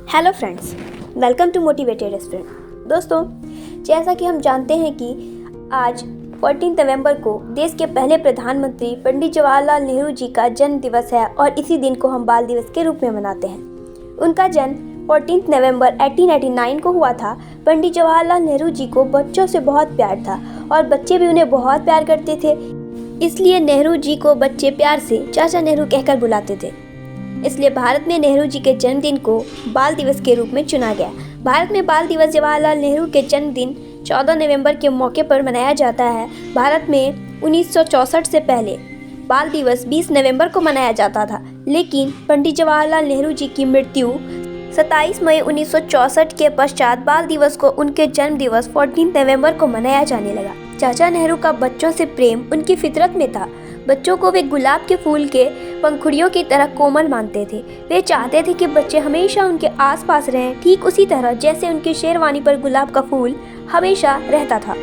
Hello friends, welcome to motivated student. दोस्तों, जैसा कि हम जानते हैं कि आज 14 नवंबर को देश के पहले प्रधानमंत्री पंडित जवाहरलाल नेहरू जी का जन्म दिवस है और इसी दिन को हम बाल दिवस के रूप में मनाते हैं। उनका जन्म 14 नवंबर 1889 को हुआ था। पंडित जवाहरलाल नेहरू जी को बच्चों से बहुत प्यार था और बच्चे भी उन्हें बहुत प्यार करते थे। इसलिए नेहरू जी को बच्चे प्यार से चाचा नेहरू कहकर बुलाते थे। इसलिए भारत में नेहरू जी के जन्मदिन को बाल दिवस के रूप में चुना गया। भारत में बाल दिवस जवाहरलाल नेहरू के जन्मदिन 14 नवंबर के मौके पर मनाया जाता है। भारत में 1964 से पहले बाल दिवस 20 नवंबर को मनाया जाता था, लेकिन पंडित जवाहरलाल नेहरू जी की मृत्यु 27 मई 1964 के पश्चात बाल दिवस को उनके जन्म दिवस 14 नवंबर को मनाया जाने लगा। चाचा नेहरू का बच्चों से प्रेम उनकी फितरत में था। बच्चों को वे गुलाब के फूल के पंखुड़ियों की तरह कोमल मानते थे। वे चाहते थे कि बच्चे हमेशा उनके आसपास रहें, ठीक उसी तरह जैसे उनकी शेरवानी पर गुलाब का फूल हमेशा रहता था।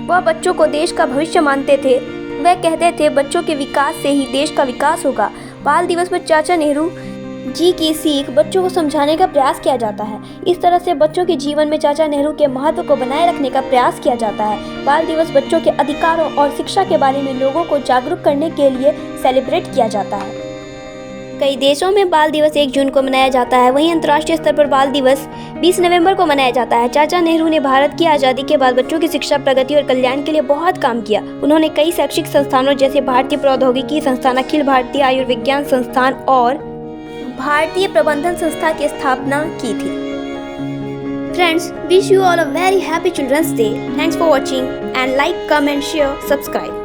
वह बच्चों को देश का भविष्य मानते थे। वह कहते थे बच्चों के विकास से ही देश का विकास होगा। बाल दिवस पर चाचा नेहरू जी की सीख बच्चों को समझाने का प्रयास किया जाता है। इस तरह से बच्चों के जीवन में चाचा नेहरू के महत्व को बनाए रखने का प्रयास किया जाता है। बाल दिवस बच्चों के अधिकारों और शिक्षा के बारे में लोगों को जागरूक करने के लिए सेलिब्रेट किया जाता है। कई देशों में बाल दिवस 1 जून को मनाया जाता है। वहीं अंतर्राष्ट्रीय स्तर पर बाल दिवस 20 नवंबर को मनाया जाता है। चाचा नेहरू ने भारत की आज़ादी के बाद बच्चों की शिक्षा, प्रगति और कल्याण के लिए बहुत काम किया। उन्होंने कई शैक्षिक संस्थानों जैसे भारतीय प्रौद्योगिकी संस्थान, अखिल भारतीय आयुर्विज्ञान संस्थान और भारतीय प्रबंधन संस्था की स्थापना की थी। Friends, wish you all a very happy Children's Day. Thanks for watching and like, comment, share, subscribe.